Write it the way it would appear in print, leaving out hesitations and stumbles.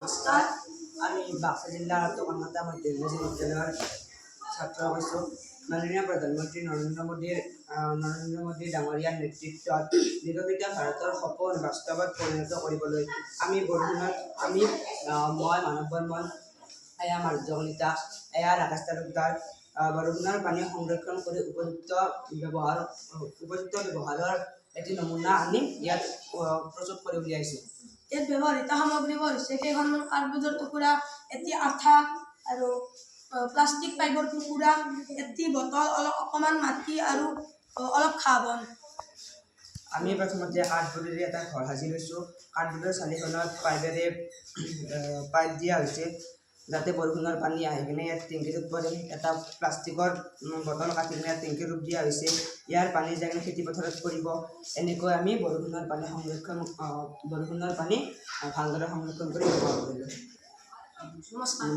নমস্কাৰ আমি বাক্সা জিলাৰ টকামাতা মধ্যমীয়া বিদ্যালয়ৰ ছাত্ৰ হৈছোঁ। মাননীয় প্ৰধানমন্ত্ৰী নৰেন্দ্ৰ মোদীৰ ডাঙৰীয়াৰ নেতৃত্বত বিকশিত ভাৰতৰ সপোন বাস্তৱত পৰিণত কৰিবলৈ মই মানৱ বৰ্মন, এয়া মাৰুতি কলিতা, এয়া ৰাকেশ তালুকদাৰ বৰষুণৰ পানী সংৰক্ষণ কৰি উপযুক্ত ব্যৱহাৰৰ এটি নমুনা আনি ইয়াত প্ৰস্তুত কৰি উলিয়াইছোঁ। ইয়াত ব্যৱহৃত সামগ্ৰীবোৰ হৈছে কেইখনমান কাৰ্ডবোৰ্ডৰ টুকুৰা, এটি আঠা আৰু প্লাষ্টিক পাইপৰ টুকুৰা, এটি বটল, অকণমান মাটি আৰু অলপ ঘাঁহ বন। আমি প্ৰথমতে কাঠবোৰ্ডেৰে এটা ঘৰ সাজি লৈছোঁ। কাঠবোৰ্ডৰ চালিখনত পাইপ দিয়া হৈছে যাতে বৰষুণৰ পানী আহি কিনে ইয়াত টেংকিটোত পৰে। এটা প্লাষ্টিকৰ বটল কাটি কিনে টেংকিৰ ৰূপ দিয়া হৈছে। ইয়াৰ পানী যাই কিনে খেতিপথাৰত পৰিব। এনেকৈ আমি বৰষুণৰ পানী ভালদৰে সংৰক্ষণ কৰি ব্যৱহাৰ কৰিলোঁ। নমস্কাৰ।